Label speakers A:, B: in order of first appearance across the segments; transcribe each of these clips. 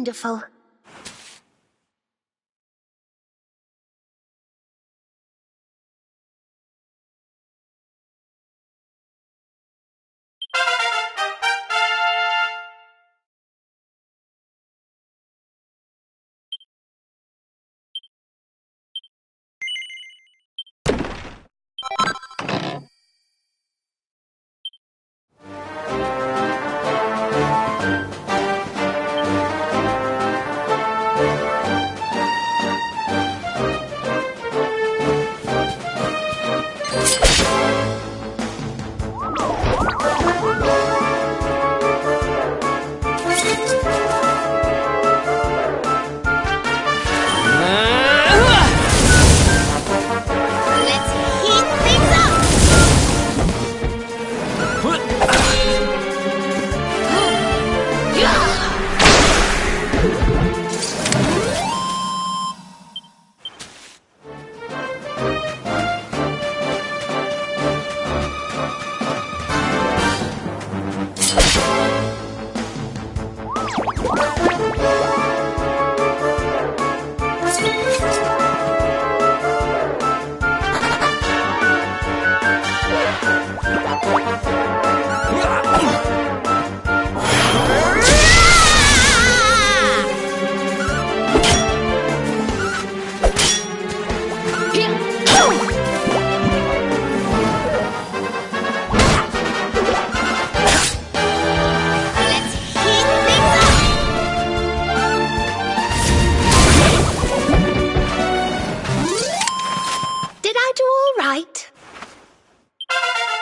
A: wonderful.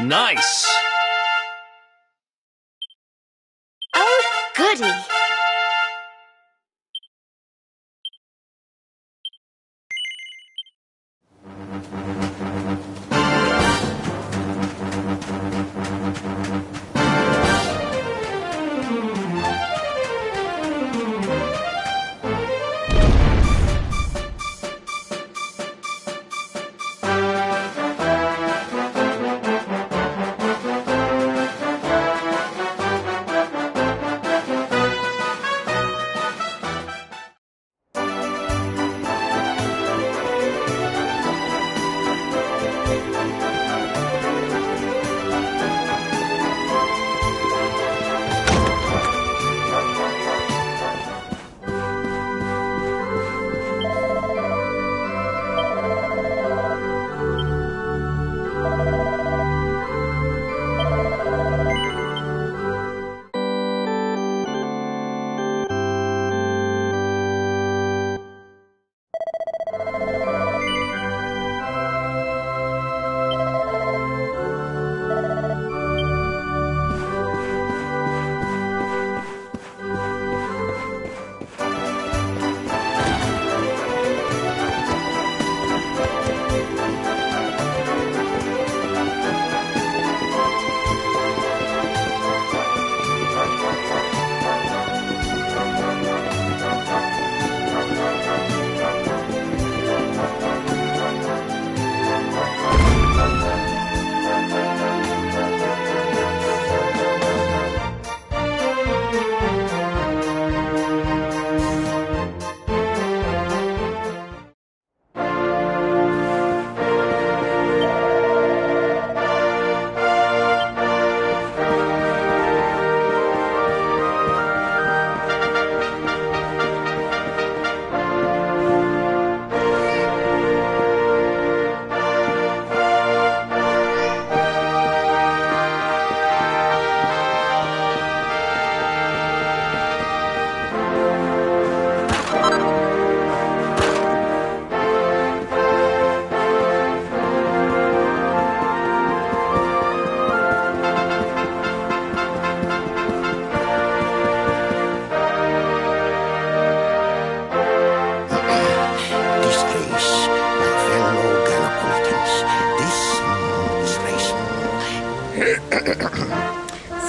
B: Nice!
A: Oh, goody.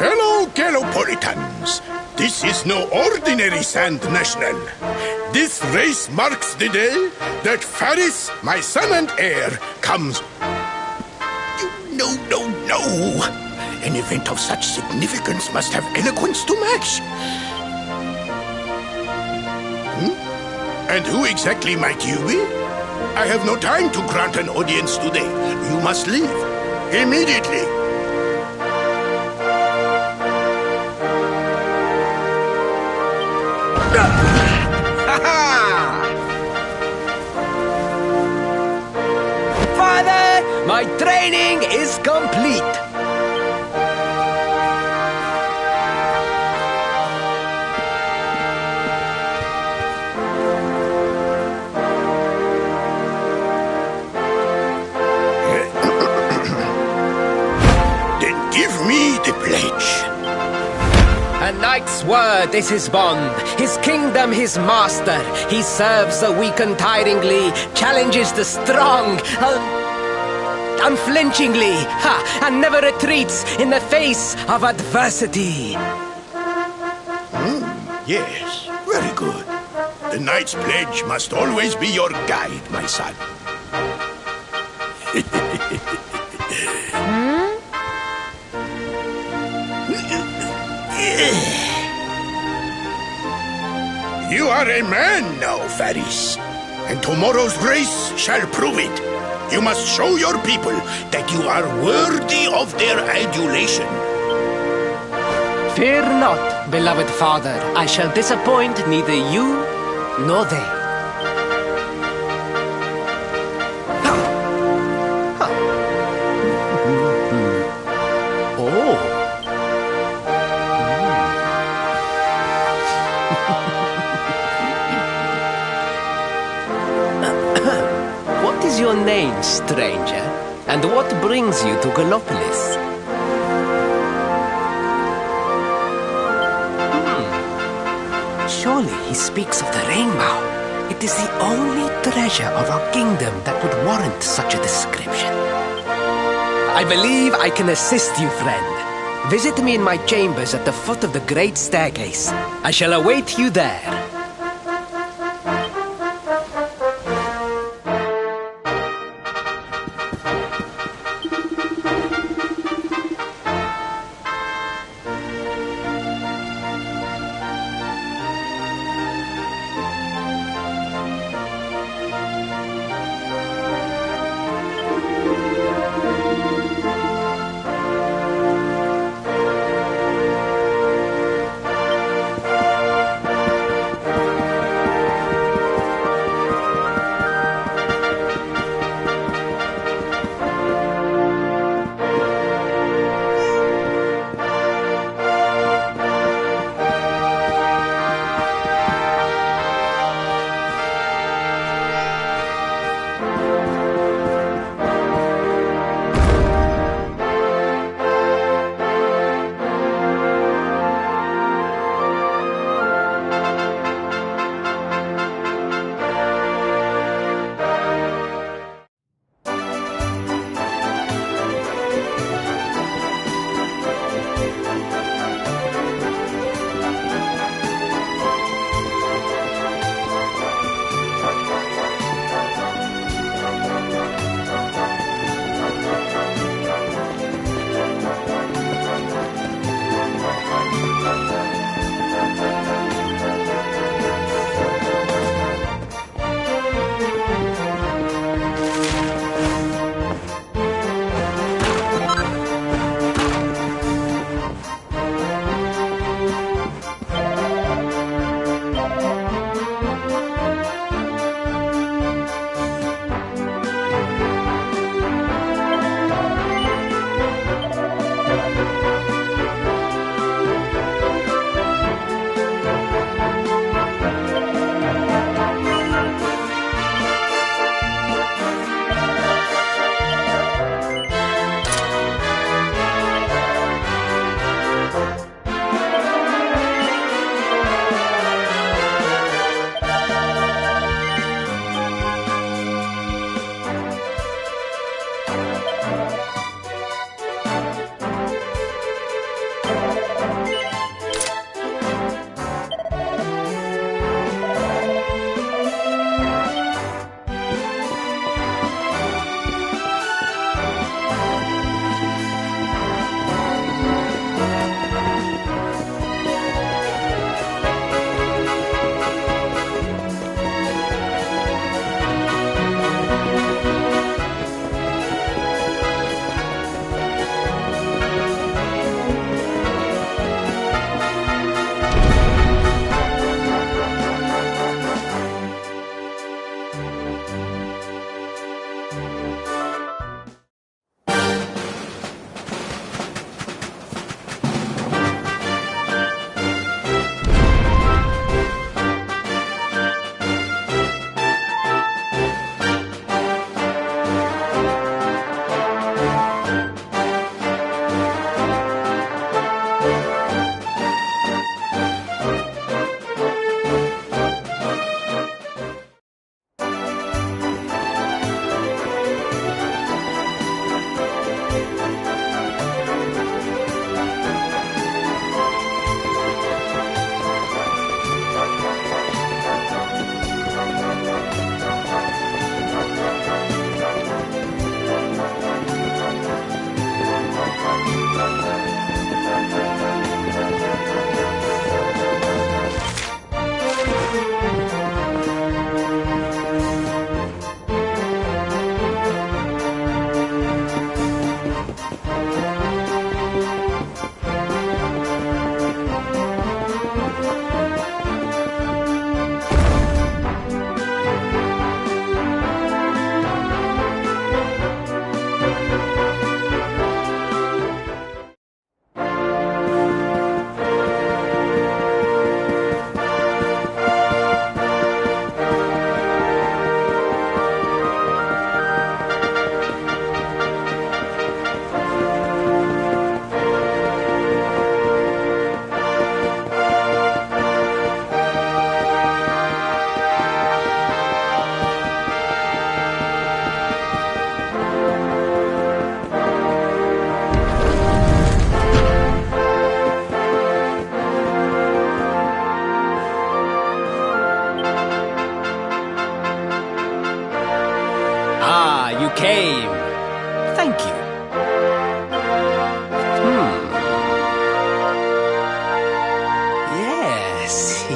C: Fellow Gallopolitans, this is no ordinary Sand National. This race marks the day that Faris, my son and heir, comes... No. An event of such significance must have eloquence to match. And who exactly might you be? I have no time to grant an audience today. You must leave. Immediately.
D: Father, my training is complete.
C: Then give me the pledge.
D: A knight's word is his bond, his kingdom his master. He serves the weak untiringly, challenges the strong unflinchingly, and never retreats in the face of adversity.
C: Yes, very good. The knight's pledge must always be your guide, my son. You are a man now, Faris. And tomorrow's race shall prove it. You must show your people that you are worthy of their adulation.
D: Fear not, beloved father. I shall disappoint neither you nor they. What is your name, stranger? And what brings you to Gallopolis? Surely he speaks of the rainbow. It is the only treasure of our kingdom that would warrant such a description. I believe I can assist you, friend. Visit me in my chambers at the foot of the great staircase. I shall await you there.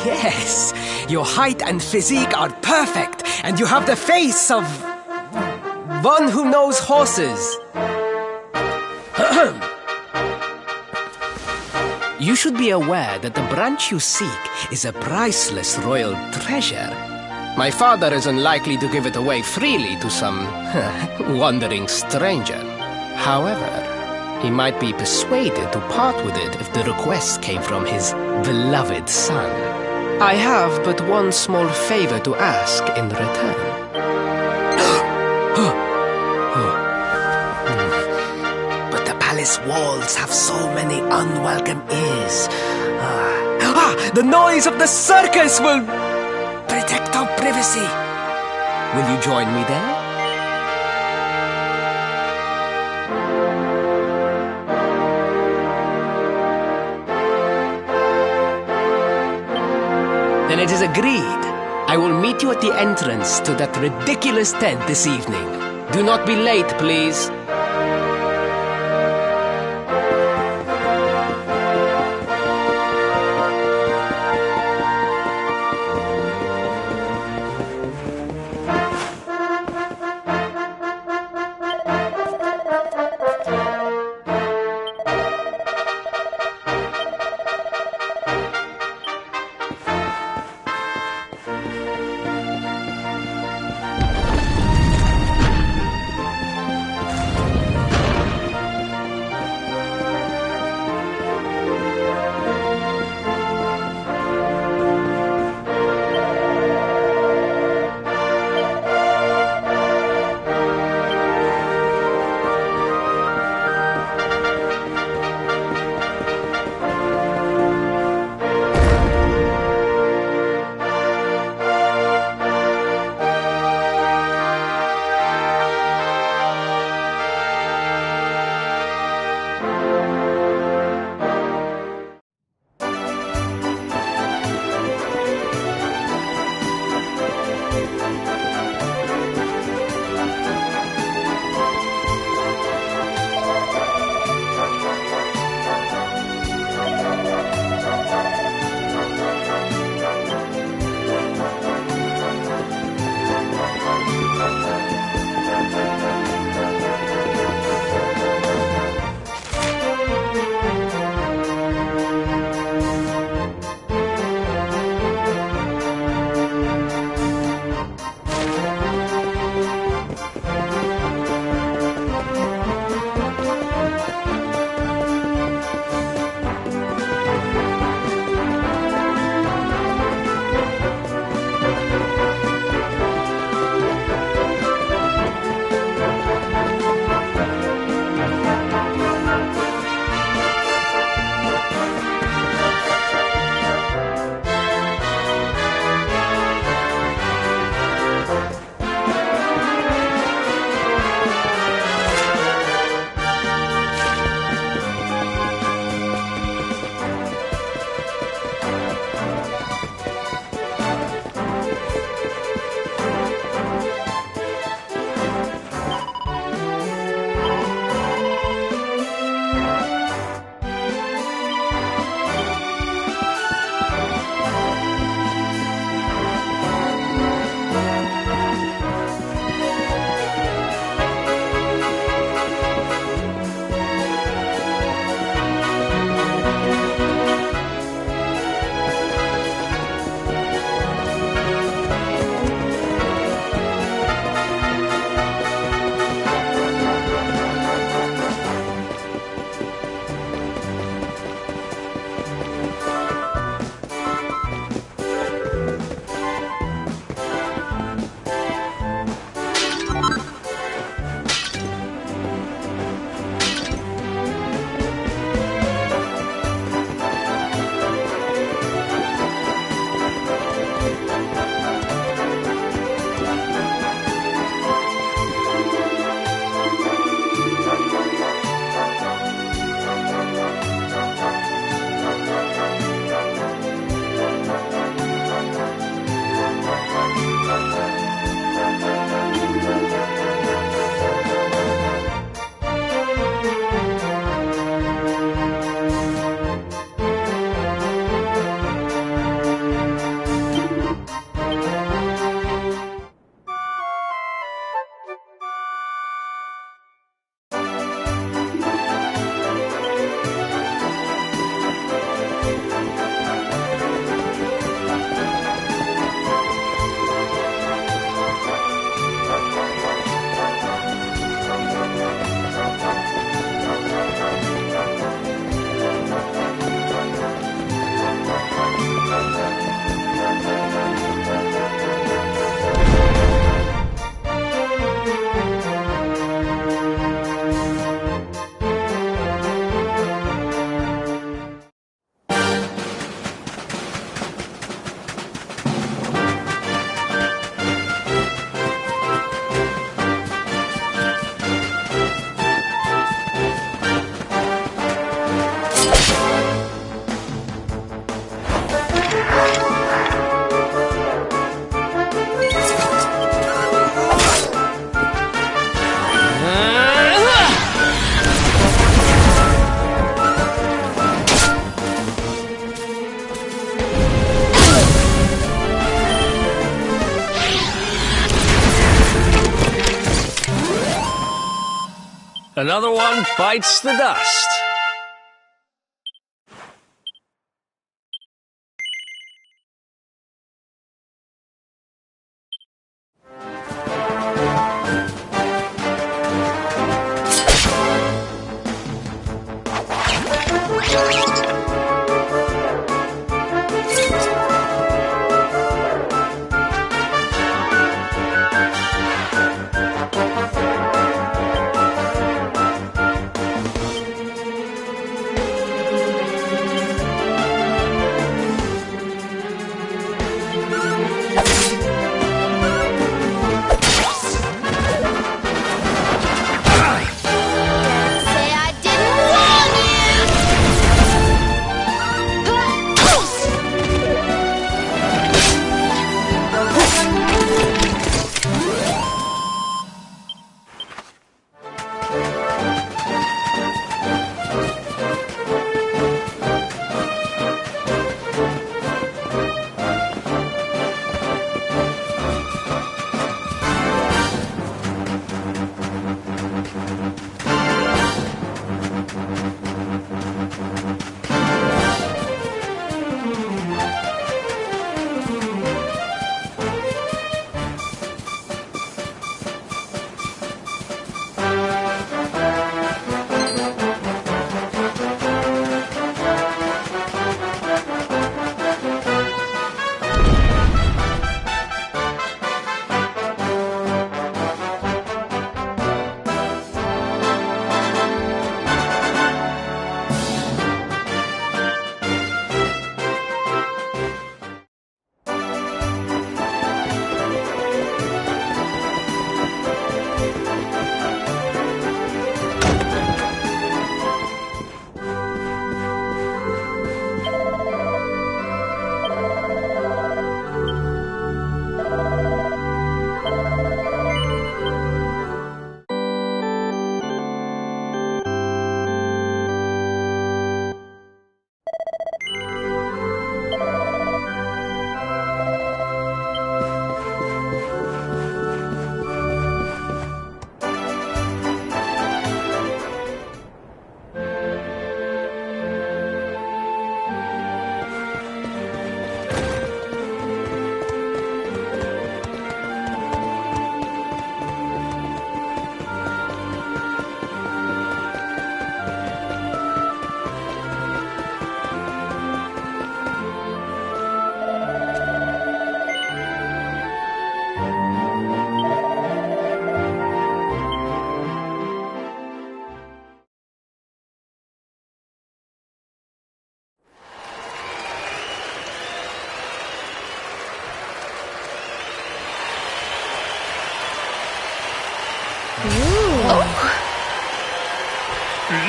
D: Yes, your height and physique are perfect, and you have the face of one who knows horses. You should be aware that the branch you seek is a priceless royal treasure. My father is unlikely to give it away freely to some wandering stranger. However, he might be persuaded to part with it if the request came from his beloved son. I have but one small favor to ask in return. But the palace walls have so many unwelcome ears. The noise of the circus will protect our privacy. Will you join me there? Then it is agreed. I will meet you at the entrance to that ridiculous tent this evening. Do not be late, please.
B: Another one bites the dust.
A: Say I didn't warn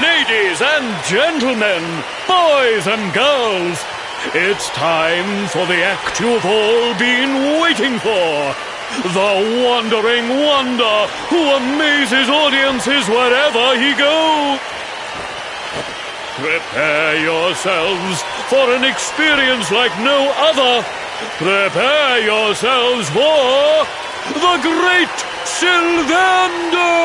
B: Ladies and gentlemen, boys and girls, it's time for the act you've all been waiting for. The wandering wonder who amazes audiences wherever he goes. Prepare yourselves for an experience like no other. Prepare yourselves for the Great Sylvando!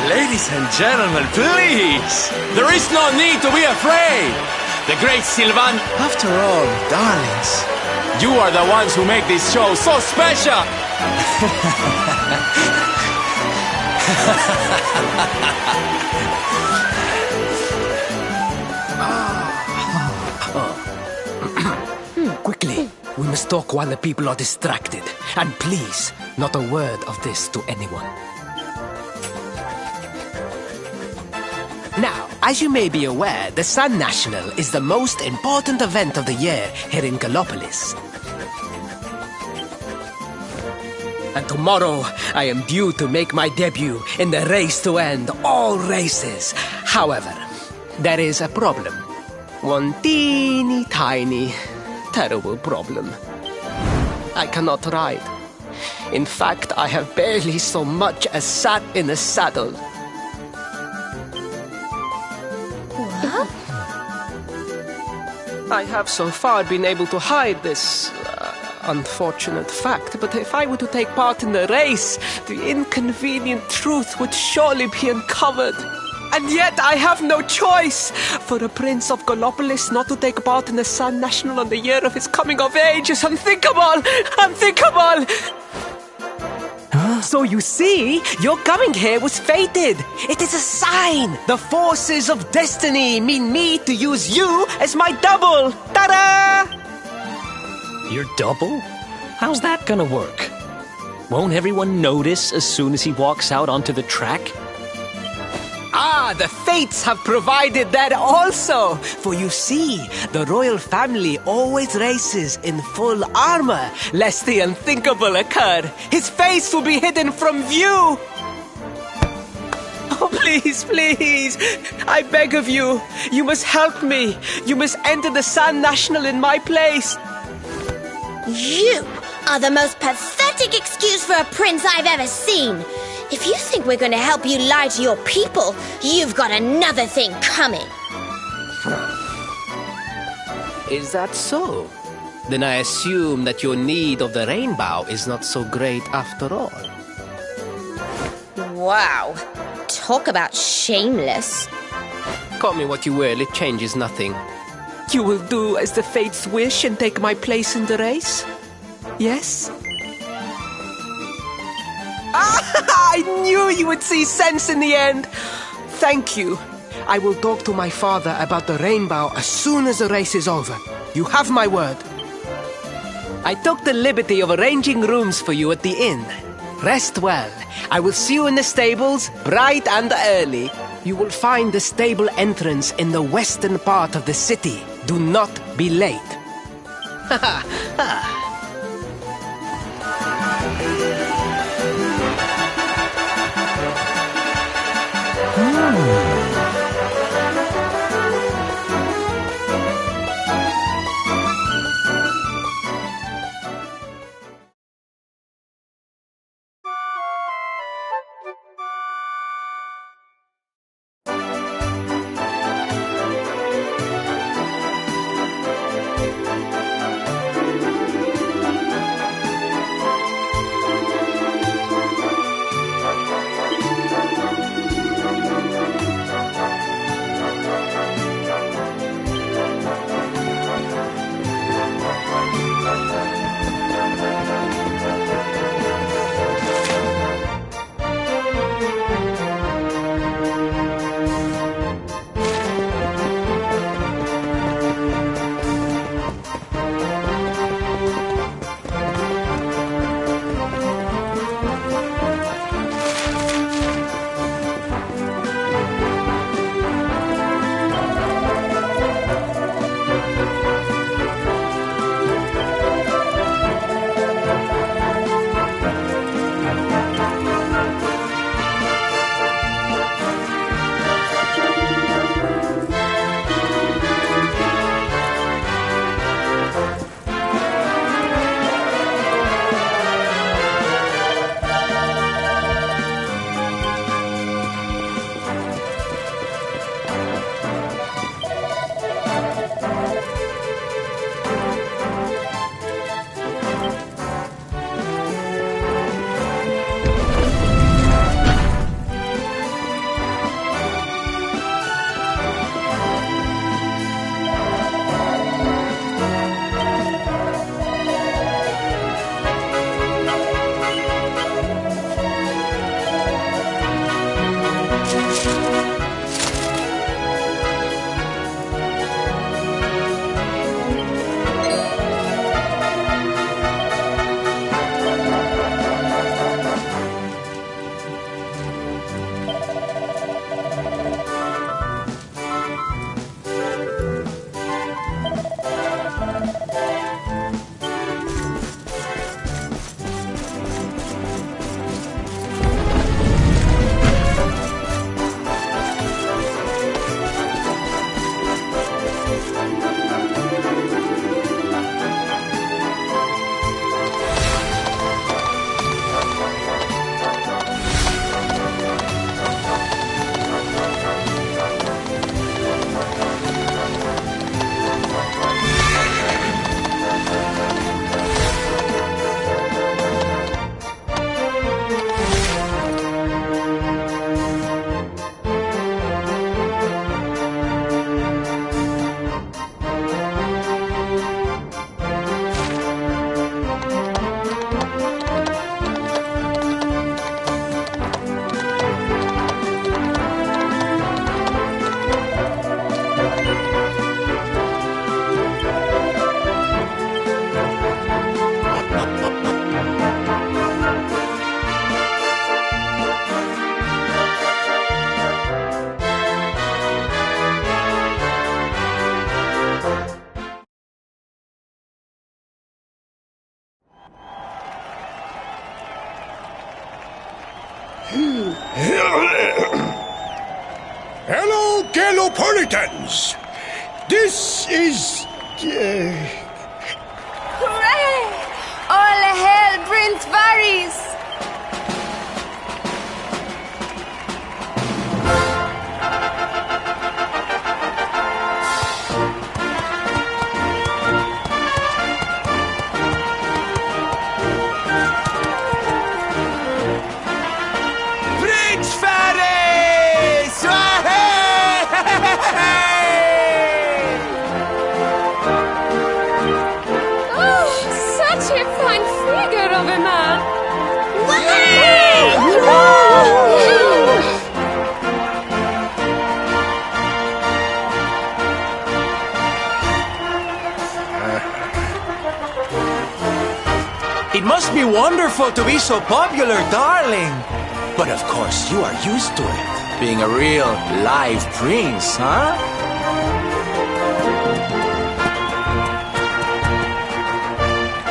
E: Ladies and gentlemen, please! There is no need to be afraid! The great Sylvan... After all, darlings, you are the ones who make this show so special!
D: must talk while the people are distracted. And please, not a word of this to anyone. Now, as you may be aware, the Sun National is the most important event of the year here in Gallopolis. And tomorrow, I am due to make my debut in the race to end all races. However, there is a problem. One teeny tiny, terrible problem. I cannot ride. In fact, I have barely so much as sat in a saddle.
A: What?
D: I have so far been able to hide this unfortunate fact, but if I were to take part in the race, the inconvenient truth would surely be uncovered. And yet I have no choice. For a prince of Gallopolis not to take part in the Sun National on the year of his coming of age is unthinkable! Unthinkable! So you see, your coming here was fated. It is a sign. The forces of destiny mean me to use you as my double. Ta-da!
F: Your double? How's that gonna work? Won't everyone notice as soon as he walks out onto the track?
D: Ah, the fates have provided that also. For you see, the royal family always races in full armor, lest the unthinkable occur. His face will be hidden from view. Oh, please, please, I beg of you. You must help me. You must enter the Sun National in my place.
A: You are the most pathetic excuse for a prince I've ever seen. If you think we're going to help you lie to your people, you've got another thing coming.
D: Is that so? Then I assume that your need of the rainbow is not so great after all.
A: Wow. Talk about shameless.
D: Call me what you will, it changes nothing. You will do as the fates wish and take my place in the race? Yes? I knew you would see sense in the end. Thank you. I will talk to my father about the rainbow as soon as the race is over. You have my word. I took the liberty of arranging rooms for you at the inn. Rest well. I will see you in the stables, bright and early. You will find the stable entrance in the western part of the city. Do not be late. Ha ha ha.
C: Hello, Galopolitans. This is...
G: Hooray! All hail Prince Varys!
E: Prince Ferris!
G: Oh, such a fine figure of a man!
E: It must be wonderful to be so popular, darling. But of course, you are used to it. Being a real, live prince, huh?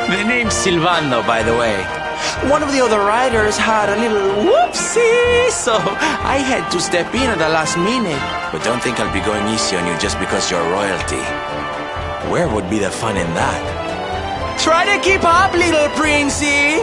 E: The name's Silvano, by the way. One of the other riders had a little whoopsie, so I had to step in at the last minute. But don't think I'll be going easy on you just because you're royalty. Where would be the fun in that? Try to keep up, little princey!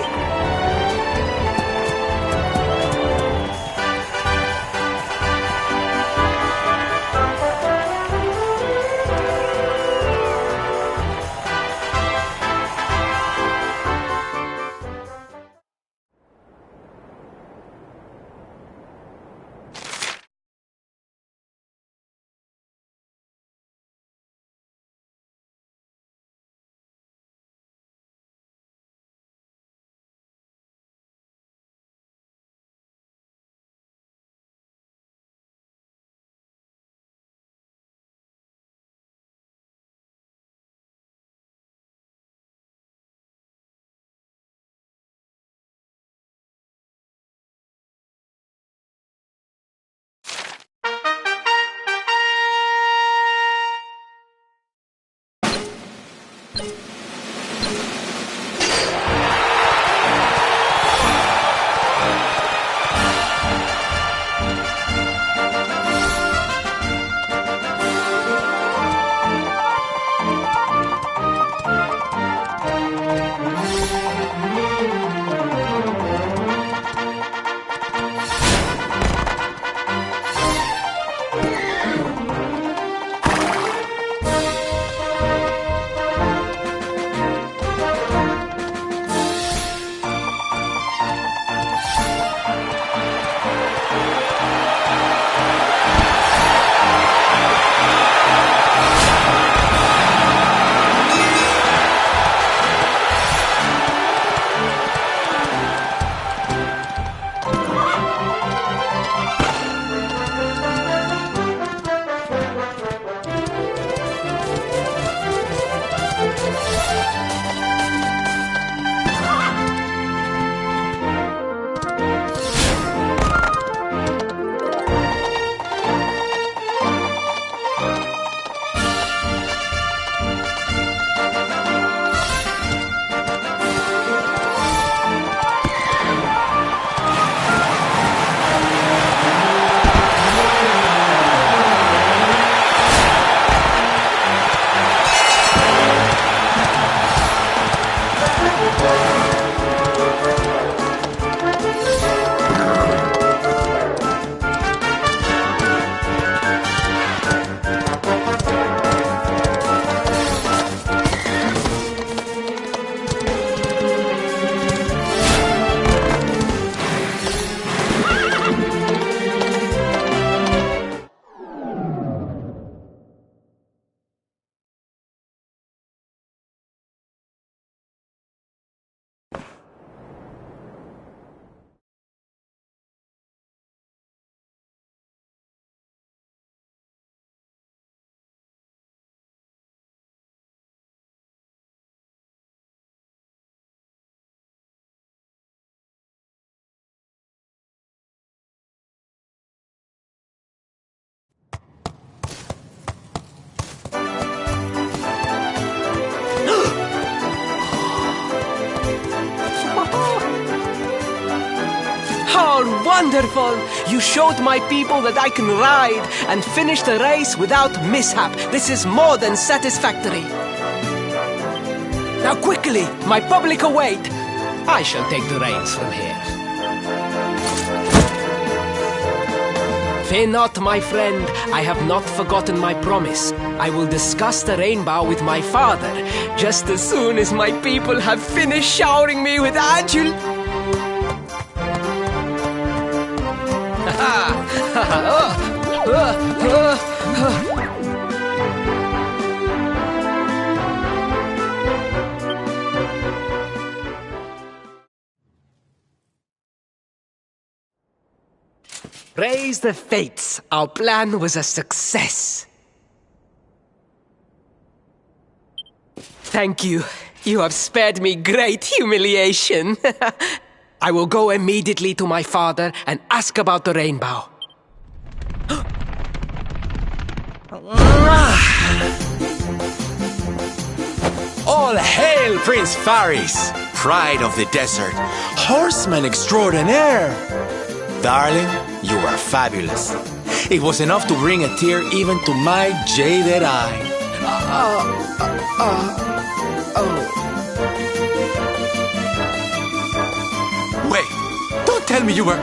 D: How wonderful! You showed my people that I can ride and finish the race without mishap. This is more than satisfactory. Now quickly, my public await. I shall take the reins from here. Fear not, my friend. I have not forgotten my promise. I will discuss the rainbow with my father, just as soon as my people have finished showering me with adul... Praise the fates, our plan was a success. Thank you. You have spared me great humiliation. I will go immediately to my father and ask about the rainbow.
E: All hail Prince Faris, pride of the desert, horseman extraordinaire. Darling, you are fabulous. It was enough to bring a tear even to my jaded eye. Wait, don't tell me you were...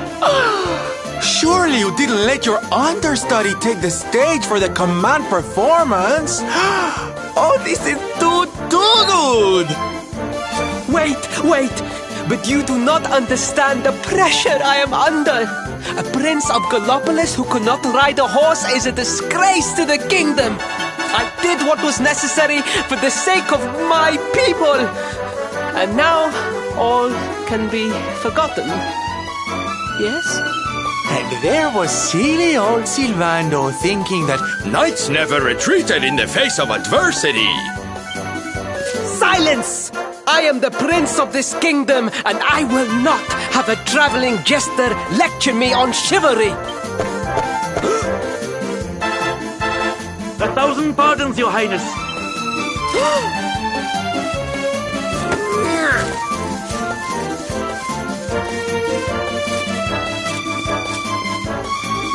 E: Surely you didn't let your understudy take the stage for the command performance? Oh, this is too good!
D: Wait! But you do not understand the pressure I am under. A prince of Gallopolis who could not ride a horse is a disgrace to the kingdom. I did what was necessary for the sake of my people. And now all can be forgotten. Yes?
E: And there was silly old Silvando thinking that knights never retreated in the face of adversity.
D: Silence! I am the prince of this kingdom, and I will not have a traveling jester lecture me on chivalry.
B: 1,000 pardons, Your Highness.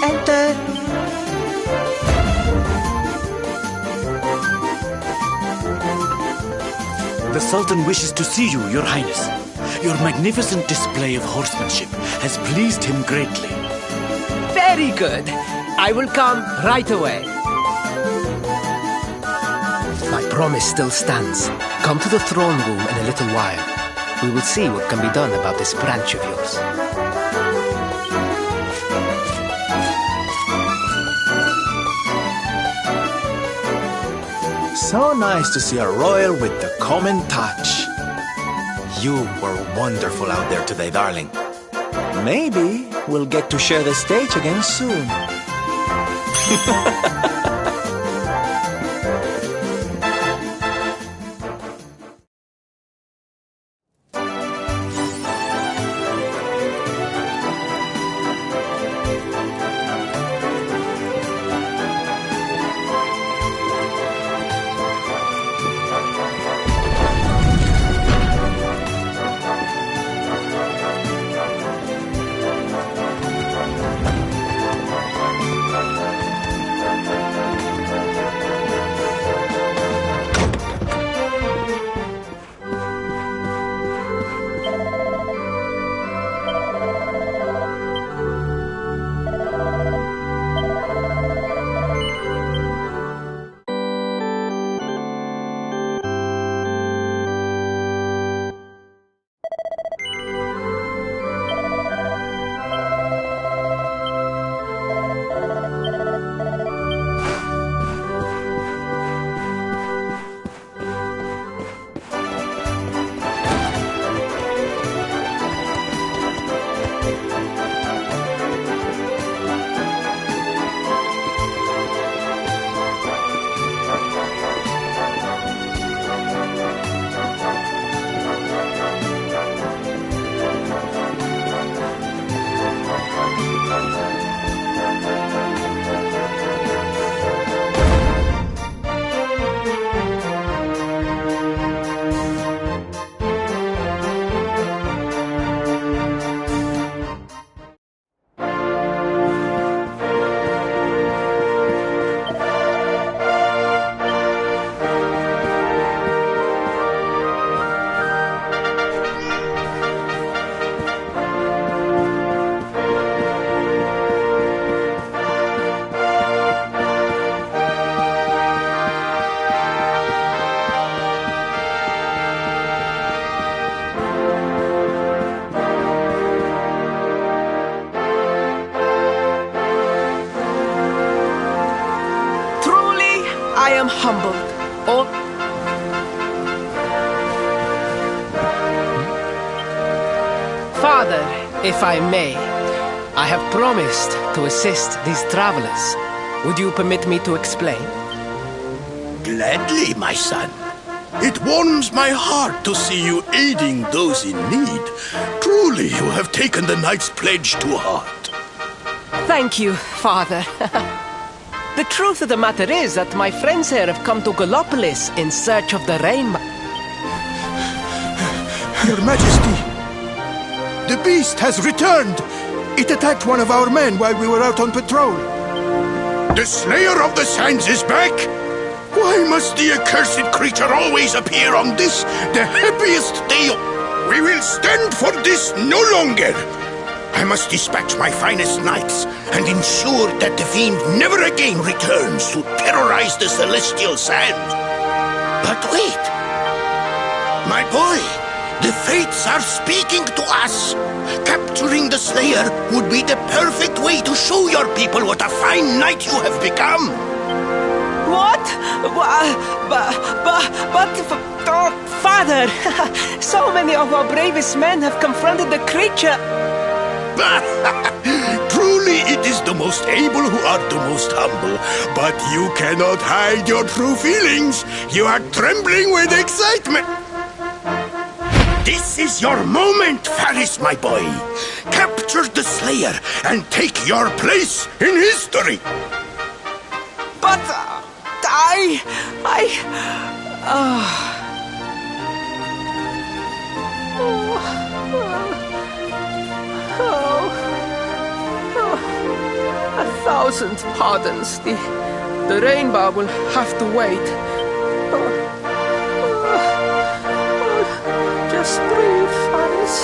D: Enter.
H: The Sultan wishes to see you, Your Highness. Your magnificent display of horsemanship has pleased him greatly.
D: Very good. I will come right away. My promise still stands. Come to the throne room in a little while. We will see what can be done about this branch of yours.
E: So nice to see a royal with the common touch. You were wonderful out there today, darling. Maybe we'll get to share the stage again soon.
D: am humbled. Oh. Father, if I may, I have promised to assist these travelers. Would you permit me to explain?
C: Gladly, my son. It warms my heart to see you aiding those in need. Truly, you have taken the knight's pledge to heart.
D: Thank you, Father. The truth of the matter is that my friends here have come to Gallopolis in search of the rainbow.
C: Your Majesty, the beast has returned. It attacked one of our men while we were out on patrol. The Slayer of the Sands is back? Why must the accursed creature always appear on this, the happiest day? We will stand for this no longer. I must dispatch my finest knights and ensure that the fiend never again returns to terrorize the celestial sand. But wait! My boy, the fates are speaking to us. Capturing the Slayer would be the perfect way to show your people what a fine knight you have become.
D: What? Father, so many of our bravest men have confronted the creature.
C: Truly, it is the most able who are the most humble. But you cannot hide your true feelings. You are trembling with excitement. This is your moment, Faris, my boy. Capture the Slayer and take your place in history.
D: But a thousand pardons. The rainbow will have to wait. Just breathe, Faris.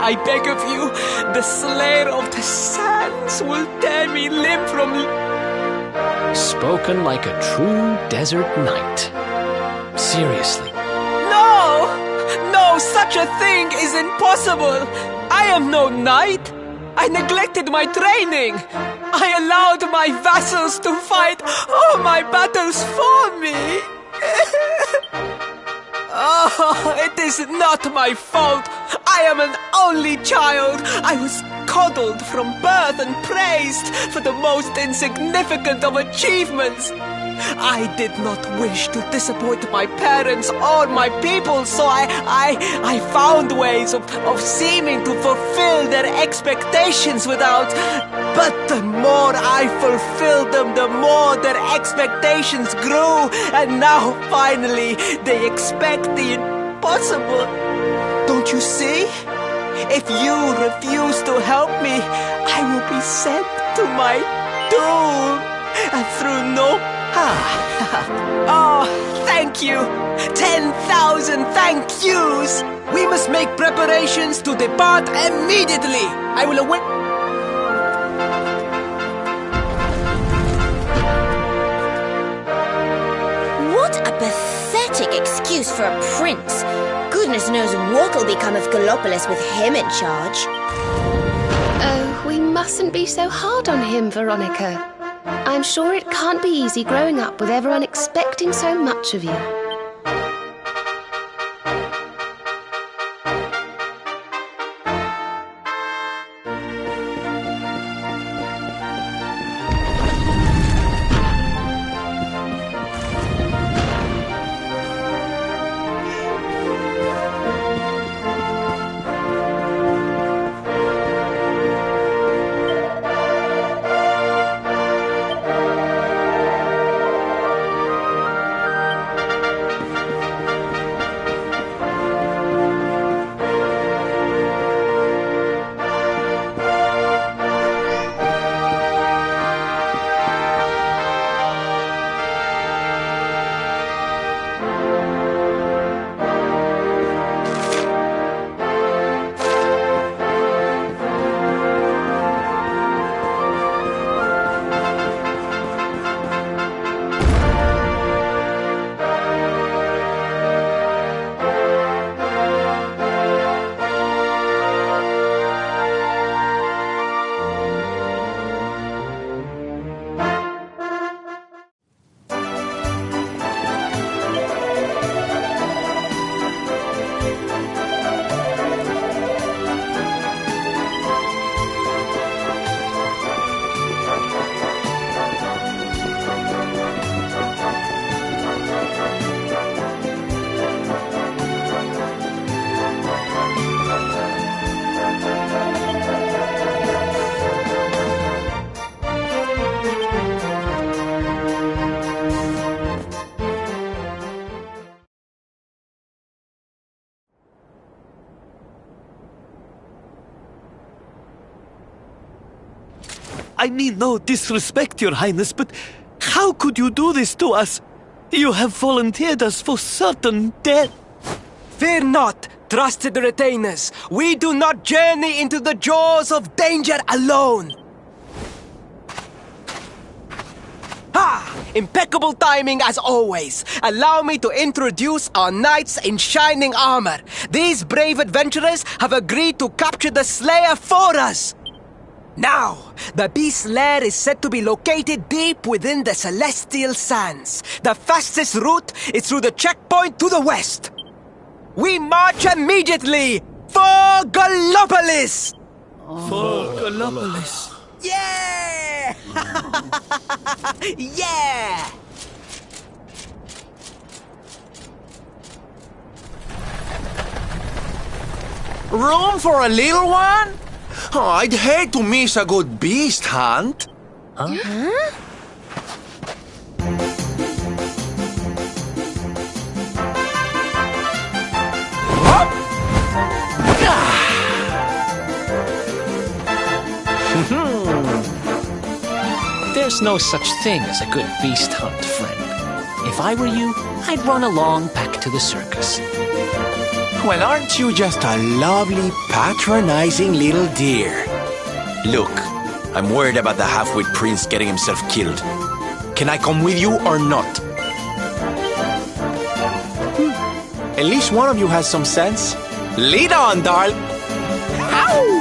D: I beg of you, the Slayer of the Sands will tear me limb from limb.
F: Spoken like a true desert knight. Seriously.
D: No! No, such a thing is impossible! I am no knight! I neglected my training! I allowed my vassals to fight all my battles for me! Oh, it is not my fault! I am an only child. I was coddled from birth and praised for the most insignificant of achievements. I did not wish to disappoint my parents or my people, so I found ways of seeming to fulfill their expectations without... But the more I fulfilled them, the more their expectations grew, and now finally they expect the impossible. Don't you see? If you refuse to help me, I will be sent to my doom. And through no... Oh, thank you. 10,000 thank yous. We must make preparations to depart immediately. I will await...
A: What a pathetic excuse for a prince. Goodness knows what'll become of Gallopolis with him in charge.
G: Oh, we mustn't be so hard on him, Veronica. I'm sure it can't be easy growing up with everyone expecting so much of you.
H: I mean no disrespect, Your Highness, but how could you do this to us? You have volunteered us for certain death.
D: Fear not, trusted retainers. We do not journey into the jaws of danger alone. Impeccable timing as always. Allow me to introduce our knights in shining armor. These brave adventurers have agreed to capture the Slayer for us. Now, the beast's lair is said to be located deep within the Celestial Sands. The fastest route is through the checkpoint to the west. We march immediately for Gallopolis!
H: For Gallopolis.
D: Yeah! Yeah!
E: Room for a little one? Oh, I'd hate to miss a good beast hunt.
F: There's no such thing as a good beast hunt, friend. If I were you, I'd run along back to the circus.
E: Well, aren't you just a lovely, patronizing little dear? Look, I'm worried about the half-wit prince getting himself killed. Can I come with you or not? At least one of you has some sense. Lead on, darling! Ow!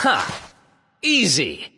F: Ha! Easy.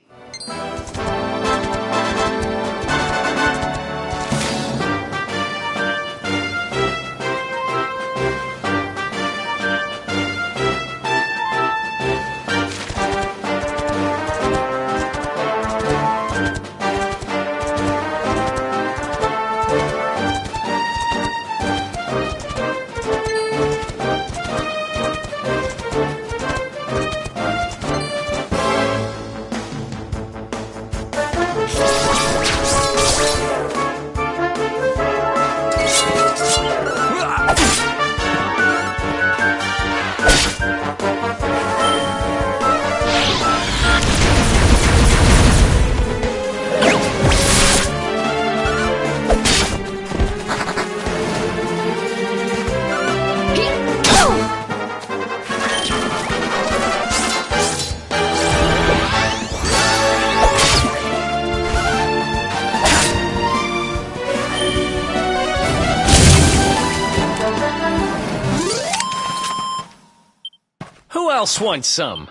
F: Who else wants some?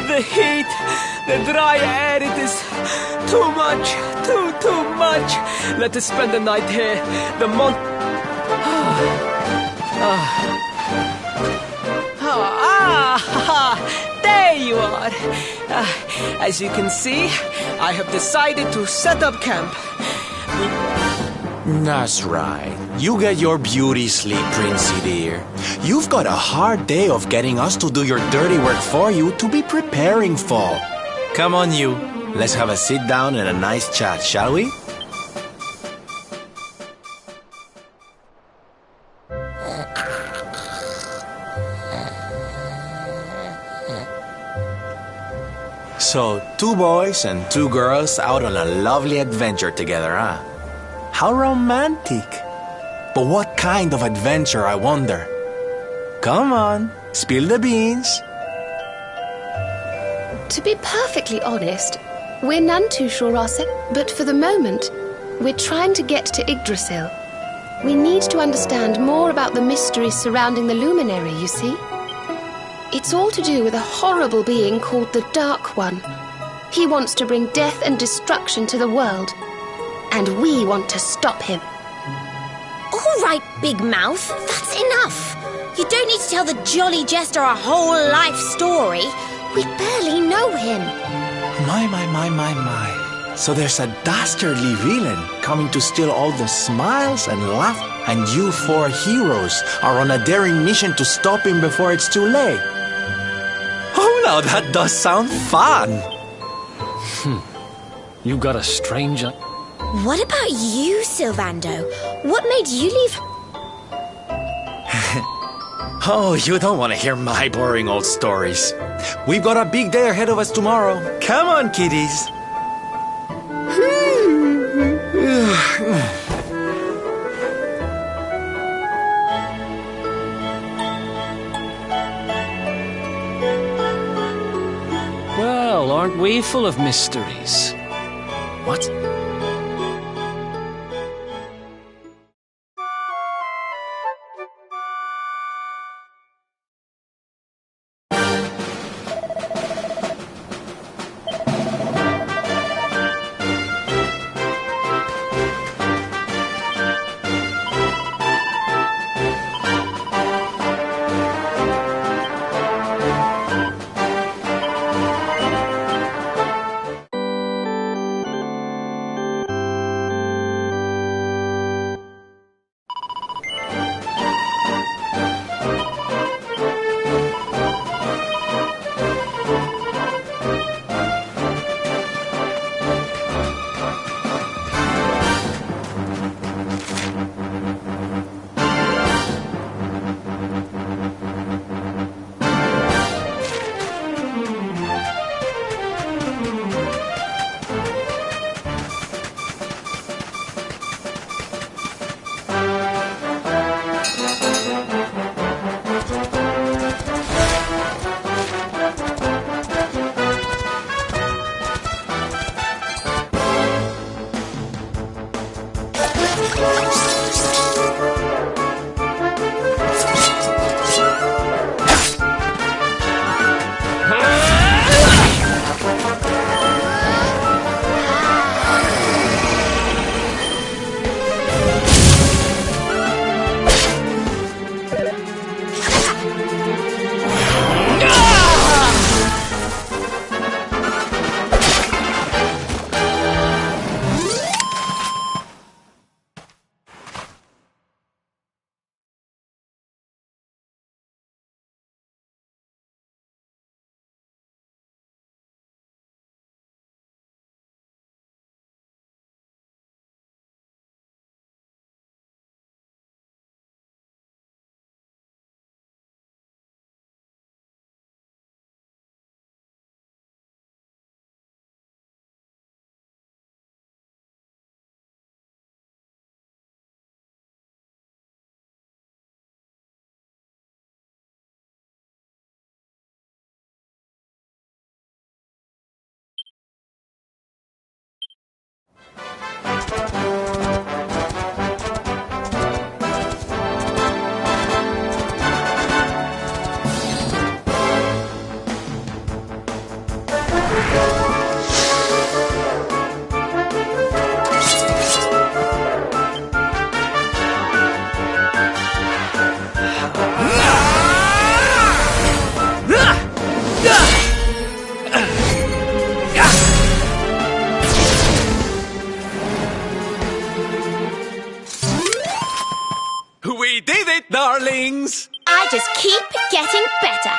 D: The heat, the dry air, it is too much, too much. Let us spend the night here. The there you are. As you can see, I have decided to set up camp.
E: That's right. You get your beauty sleep, Princey dear. You've got a hard day of getting us to do your dirty work for you to be preparing fall. Come on, you. Let's have a sit down and a nice chat, shall we? So, 2 boys and 2 girls out on a lovely adventure together, huh? How romantic. But what kind of adventure, I wonder? Come on, spill the beans.
G: To be perfectly honest, we're none too sure ourselves. But for the moment, we're trying to get to Yggdrasil. We need to understand more about the mysteries surrounding the luminary, you see. It's all to do with a horrible being called the Dark One. He wants to bring death and destruction to the world. And we want to stop him.
A: All right, Big Mouth, that's enough. You don't need to tell the Jolly Jester a whole life story. We barely know him.
E: My. So there's a dastardly villain coming to steal all the smiles and laughter, and you 4 heroes are on a daring mission to stop him before it's too late. Oh, now that does sound fun.
F: You got a stranger.
A: What about you, Sylvando? What made you leave?
E: Oh, you don't want to hear my boring old stories. We've got a big day ahead of us tomorrow. Come on, kiddies.
F: Well, aren't we full of mysteries?
E: What? darlings!
A: I just keep getting better.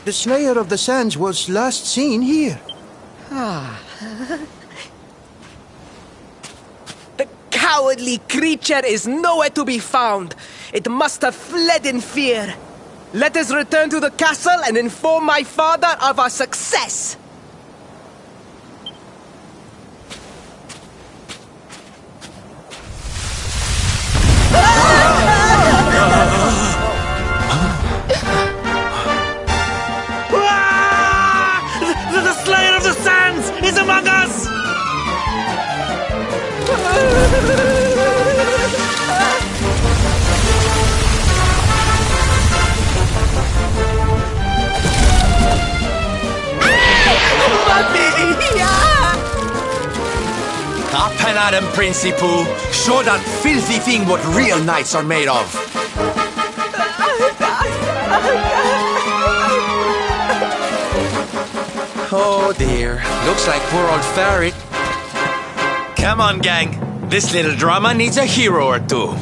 C: The Slayer of the Sands was last seen here.
D: The cowardly creature is nowhere to be found. It must have fled in fear. Let us return to the castle and inform my father of our success.
E: on at him, Principal. Show that filthy thing what real knights are made of. Oh dear, looks like poor old Ferret. Come on, gang. This little drama needs a hero or two.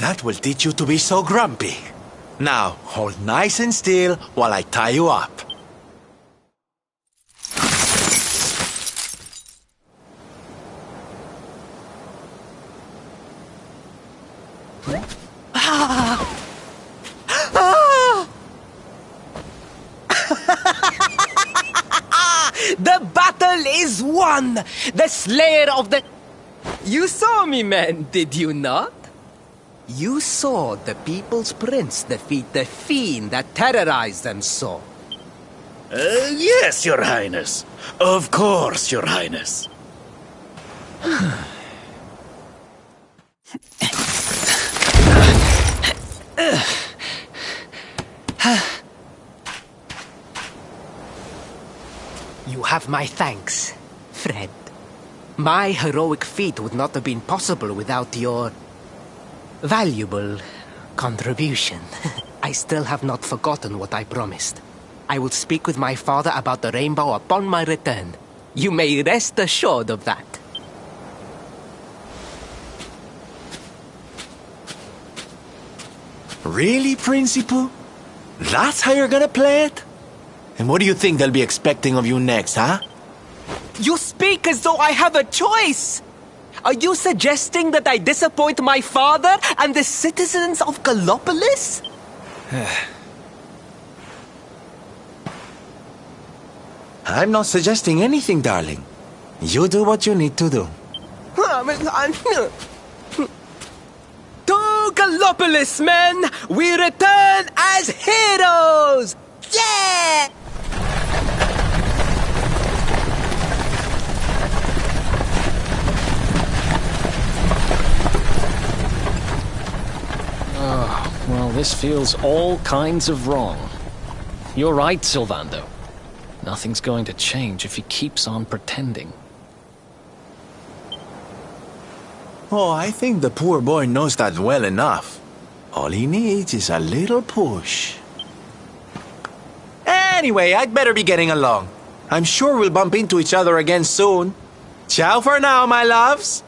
E: That will teach you to be so grumpy. Now, hold nice and still while I tie you up.
D: The battle is won! The slayer of the... You saw me, man, did you not? You saw the people's prince defeat the fiend that terrorized them so.
B: Yes, Your Highness. Of course, Your Highness.
D: You have my thanks, friend. My heroic feat would not have been possible without your valuable contribution. I still have not forgotten what I promised. I will speak with my father about the rainbow upon my return. You may rest assured of that.
E: Really, Principal? That's how you're gonna play it? And what do you think they'll be expecting of you next, huh?
D: You speak as though I have a choice! Are you suggesting that I disappoint my father and the citizens of Gallopolis?
E: I'm not suggesting anything, darling. You do what you need to do.
D: To Gallopolis, men! We return as heroes! Yeah!
F: Oh, well, this feels all kinds of wrong. You're right, Sylvando. Nothing's going to change if he keeps on pretending.
E: Oh, I think the poor boy knows that well enough. All he needs is a little push. Anyway, I'd better be getting along. I'm sure we'll bump into each other again soon. Ciao for now, my loves.